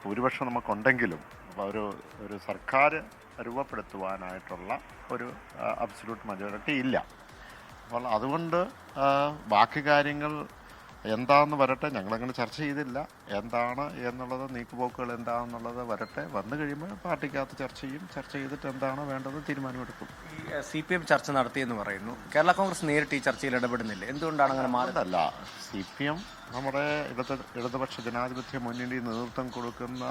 ഭൂരിപക്ഷം നമുക്കുണ്ടെങ്കിലും ഒരു ഒരു സർക്കാർ രൂപപ്പെടുത്തുവാനായിട്ടുള്ള ഒരു അബ്സല്യൂട്ട് മജോറിറ്റി ഇല്ല. അപ്പോൾ അതുകൊണ്ട് ബാക്കി കാര്യങ്ങൾ എന്താണെന്ന് വരട്ടെ. ഞങ്ങളങ്ങനെ ചർച്ച ചെയ്തില്ല എന്താണ് എന്നുള്ളത്, നീക്കുപോക്കുകൾ എന്താണെന്നുള്ളത് വരട്ടെ. വന്നു കഴിയുമ്പോൾ പാർട്ടിക്കകത്ത് ചർച്ച ചെയ്തിട്ട് എന്താണ് വേണ്ടത് തീരുമാനമെടുക്കും. ഈ CPM ചർച്ച നടത്തിയെന്ന് പറയുന്നു. കേരള കോൺഗ്രസ് നേരിട്ട് ഈ ചർച്ചയിൽ ഇടപെടുന്നില്ല. എന്തുകൊണ്ടാണ് അങ്ങനെ മാറുന്നതല്ല? CPM നമ്മുടെ ഇടതുപക്ഷ ജനാധിപത്യ മുന്നണി നേതൃത്വം കൊടുക്കുന്ന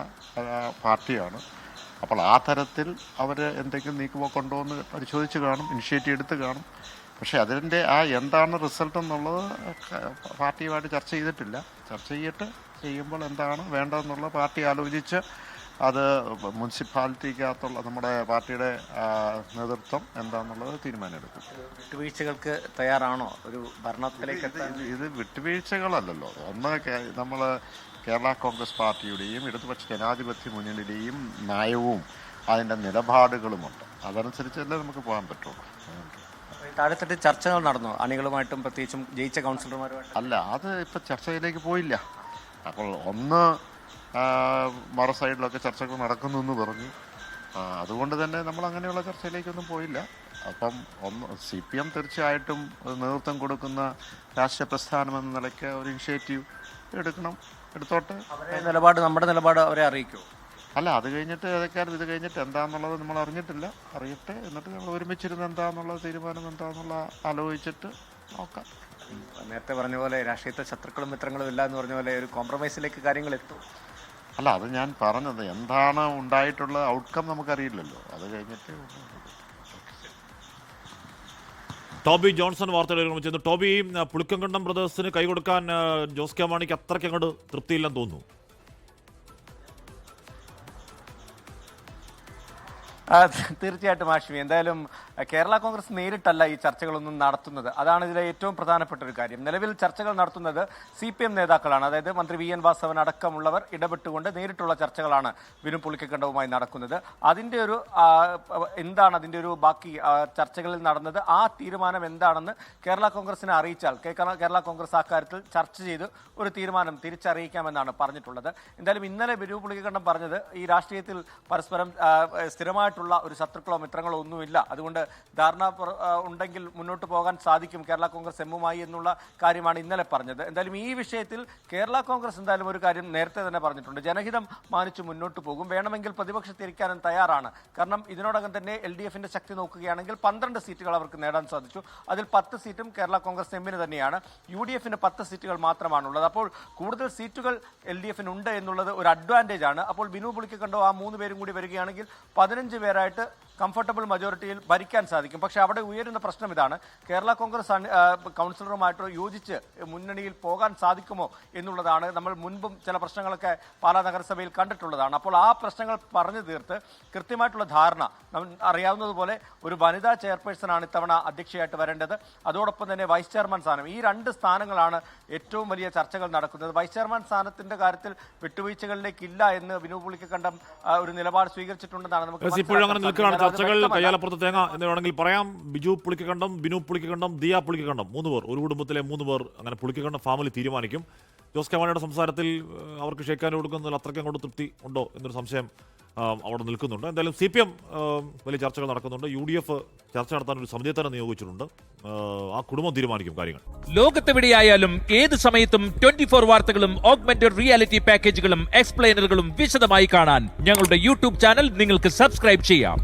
പാർട്ടിയാണ്. അപ്പോൾ ആ തരത്തിൽ അവർ എന്തെങ്കിലും നീക്കുപോക്കുണ്ടോ എന്ന് പരിശോധിച്ച് കാണും, ഇനിഷ്യേറ്റീവ് എടുത്ത് കാണും. പക്ഷേ അതിൻ്റെ എന്താണ് റിസൾട്ട് എന്നുള്ളത് പാർട്ടിയുമായിട്ട് ചർച്ച ചെയ്തിട്ടില്ല. ചർച്ച ചെയ്യുമ്പോൾ എന്താണ് വേണ്ടതെന്നുള്ള പാർട്ടി ആലോചിച്ച് അത് മുനിസിപ്പാലിറ്റിക്കകത്തുള്ള നമ്മുടെ പാർട്ടിയുടെ നേതൃത്വം എന്താണെന്നുള്ളത് തീരുമാനമെടുക്കും. വിട്ടുവീഴ്ചകൾക്ക് തയ്യാറാണോ ഒരു ഭരണത്തിലേക്ക്? ഇത് വിട്ടുവീഴ്ചകളല്ലല്ലോ. ഒന്ന് നമ്മൾ കേരള കോൺഗ്രസ് പാർട്ടിയുടെയും ഇടതുപക്ഷ ജനാധിപത്യ മുന്നണിയുടെയും നയവും അതിൻ്റെ നിലപാടുകളുമുണ്ട്. അതനുസരിച്ചല്ലേ നമുക്ക് പോകാൻ പറ്റുള്ളൂ. താഴെത്തട്ട് ചർച്ചകൾ നടന്നു അണികളുമായിട്ടും, പ്രത്യേകിച്ചും ജയിച്ച കൗൺസിലർമാരുമായിട്ടും? അല്ല, അത് ഇപ്പം ചർച്ചയിലേക്ക് പോയില്ല. അപ്പോൾ ഒന്ന് മറു സൈഡിലൊക്കെ ചർച്ചകൾ നടക്കുന്നു എന്ന് പറഞ്ഞു. അതുകൊണ്ട് തന്നെ നമ്മൾ അങ്ങനെയുള്ള ചർച്ചയിലേക്കൊന്നും പോയില്ല. അപ്പം CPM തീർച്ചയായിട്ടും നേതൃത്വം കൊടുക്കുന്ന രാഷ്ട്രീയ പ്രസ്ഥാനം എന്ന നിലയ്ക്ക് ഒരു ഇനിഷ്യേറ്റീവ് എടുത്തോട്ടെ. നമ്മുടെ നിലപാട് അവരെ അറിയിക്കുമോ? അല്ല, അത് കഴിഞ്ഞിട്ട് ഇത് കഴിഞ്ഞിട്ട് എന്താണെന്നുള്ളത് നമ്മൾ അറിഞ്ഞിട്ടില്ല. അറിയട്ടെ, എന്നിട്ട് നമ്മൾ ഒരുമിച്ചിരുന്ന് എന്താണെന്നുള്ള തീരുമാനം എന്താണെന്നുള്ള ആലോചിച്ചിട്ട് നോക്കാം. നേരത്തെ പറഞ്ഞ പോലെ രാഷ്ട്രീയത്തെ ശത്രുക്കളും മിത്രങ്ങളും ഇല്ല എന്ന് പറഞ്ഞ പോലെ ഒരു കോംപ്രമൈസിലേക്ക് കാര്യങ്ങൾ എത്തും. അല്ല, അത് ഞാൻ പറഞ്ഞത് എന്താണ് ഉണ്ടായിട്ടുള്ള ഔട്ട്കം നമുക്കറിയില്ലല്ലോ. അത് കഴിഞ്ഞിട്ട് ടോബി ജോൺസൺ വാർത്തകൾ ചെയ്യുന്നു. ടോബി, പുളിക്കങ്കണ്ടം ബ്രദേഴ്സിന് കൈകൊടുക്കാൻ ജോസ് കെ മാണിക്ക് അത്രയ്ക്ക് അങ്ങോട്ട് തൃപ്തിയില്ലെന്ന് തോന്നുന്നു. തീർച്ചയായിട്ടും ആഷ്മി, എന്തായാലും കേരള കോൺഗ്രസ് നേരിട്ടല്ല ഈ ചർച്ചകളൊന്നും നടത്തുന്നത്. അതാണ് ഇതിലെ ഏറ്റവും പ്രധാനപ്പെട്ട ഒരു കാര്യം. നിലവിൽ ചർച്ചകൾ നടത്തുന്നത് CPM നേതാക്കളാണ്. അതായത് മന്ത്രി VN വാസവൻ അടക്കമുള്ളവർ ഇടപെട്ടുകൊണ്ട് നേരിട്ടുള്ള ചർച്ചകളാണ് ബിനു പുളിക്കക്കണ്ടവുമായി നടക്കുന്നത്. അതിൻ്റെ ഒരു എന്താണ് അതിൻ്റെ ഒരു ബാക്കി ചർച്ചകളിൽ നടന്നത്, ആ തീരുമാനം എന്താണെന്ന് കേരള കോൺഗ്രസിനെ അറിയിച്ചാൽ കേരള കോൺഗ്രസ് അക്കാര്യത്തിൽ ചർച്ച ചെയ്ത് ഒരു തീരുമാനം തിരിച്ചറിയിക്കാമെന്നാണ് പറഞ്ഞിട്ടുള്ളത്. എന്തായാലും ഇന്നലെ ബിനു പുളിക്കക്കണ്ടം പറഞ്ഞത് ഈ രാഷ്ട്രീയത്തിൽ പരസ്പരം സ്ഥിരമായിട്ടുള്ള ഒരു ശത്രുക്കളോ മിത്രങ്ങളോ ഒന്നുമില്ല, അതുകൊണ്ട് ധാരണ ഉണ്ടെങ്കിൽ മുന്നോട്ട് പോകാൻ സാധിക്കും കേരള കോൺഗ്രസ് എമ്മുമായി എന്നുള്ള കാര്യമാണ് ഇന്നലെ പറഞ്ഞത്. എന്തായാലും ഈ വിഷയത്തിൽ കേരള കോൺഗ്രസ് എന്തായാലും ഒരു കാര്യം നേരത്തെ തന്നെ പറഞ്ഞിട്ടുണ്ട്. ജനഹിതം മാനിച്ച് മുന്നോട്ട് പോകും, വേണമെങ്കിൽ പ്രതിപക്ഷത്തിരിക്കാനും തയ്യാറാണ്. കാരണം ഇതിനോടകം തന്നെ LDFന്റെ ശക്തി നോക്കുകയാണെങ്കിൽ 12 സീറ്റുകൾ അവർക്ക് നേടാൻ സാധിച്ചു. അതിൽ 10 സീറ്റും കേരള കോൺഗ്രസ് എമ്മിന് തന്നെയാണ്. UDFന് 10 സീറ്റുകൾ മാത്രമാണുള്ളത്. അപ്പോൾ കൂടുതൽ സീറ്റുകൾ LDFന് ഉണ്ട് എന്നുള്ളത് ഒരു അഡ്വാൻറ്റേജ് ആണ്. അപ്പോൾ ബിനു പുളിക്കക്കണ്ടോ ആ 3 പേരും കൂടി വരികയാണെങ്കിൽ 15 പേരായിട്ട് കംഫർട്ടബിൾ മജോറിറ്റിയിൽ ഭരിക്കാൻ സാധിക്കും. പക്ഷേ അവിടെ ഉയരുന്ന പ്രശ്നം ഇതാണ്, കേരള കോൺഗ്രസ് കൗൺസിലറുമായിട്ട് യോജിച്ച് മുന്നണിയിൽ പോകാൻ സാധിക്കുമോ എന്നുള്ളതാണ്. നമ്മൾ മുൻപും ചില പ്രശ്നങ്ങളൊക്കെ പാലാ നഗരസഭയിൽ കണ്ടിട്ടുള്ളതാണ്. അപ്പോൾ ആ പ്രശ്നങ്ങൾ പറഞ്ഞു തീർത്ത് കൃത്യമായിട്ടുള്ള ധാരണ, അറിയാവുന്നതുപോലെ ഒരു വനിതാ ചെയർപേഴ്സണാണ് ഇത്തവണ അധ്യക്ഷയായിട്ട് വരേണ്ടത്. അതോടൊപ്പം തന്നെ വൈസ് ചെയർമാൻ സ്ഥാനം, ഈ 2 സ്ഥാനങ്ങളാണ് ഏറ്റവും വലിയ ചർച്ചകൾ നടക്കുന്നത്. വൈസ് ചെയർമാൻ സ്ഥാനത്തിന്റെ കാര്യത്തിൽ വിട്ടുവീഴ്ചകളിലേക്കില്ല എന്ന് ബിനു പുളിക്കക്കണ്ടം ഒരു നിലപാട് സ്വീകരിച്ചിട്ടുണ്ടെന്നാണ് നമുക്ക് ചർച്ചകൾ കയ്യാലപ്പുറത്ത് തേങ്ങ എന്ന് വേണമെങ്കിൽ പറയാം. ബിജു പുളിക്കക്കണ്ടം, ബിനു പുളിക്കക്കണ്ടം, ദിയ പുളിക്കക്കണ്ടം, 3 പേർ, ഒരു കുടുംബത്തിലെ 3 പേർ അങ്ങനെ പുളിക്കക്കണ്ടം ഫാമിലി തീരുമാനിക്കും. ജോസ് കെ മാണിയുടെ സംസാരത്തിൽ അവർക്ക് ഷെയ്ക്കാൻ കൊടുക്കുന്നതിൽ അത്രയ്ക്ക് അങ്ങോട്ട് തൃപ്തി ഉണ്ടോ എന്നൊരു സംശയം അവിടെ നിൽക്കുന്നുണ്ട്. എന്തായാലും CPM വലിയ ചർച്ചകൾ നടക്കുന്നുണ്ട്. UDF ചർച്ച നടത്താൻ ഒരു സമിതിയെ തന്നെ നിയോഗിച്ചിട്ടുണ്ട്. ആ കുടുംബം തീരുമാനിക്കും കാര്യങ്ങൾ. ലോകത്തെവിടെയായാലും ഏത് സമയത്തും 24 വാർത്തകളും ഓഗ്മെന്റഡ് റിയാലിറ്റി പാക്കേജുകളും എക്സ്പ്ലെയിനറുകളും വിശദമായി കാണാൻ ഞങ്ങളുടെ YouTube ചാനൽ നിങ്ങൾക്ക് സബ്സ്ക്രൈബ് ചെയ്യാം.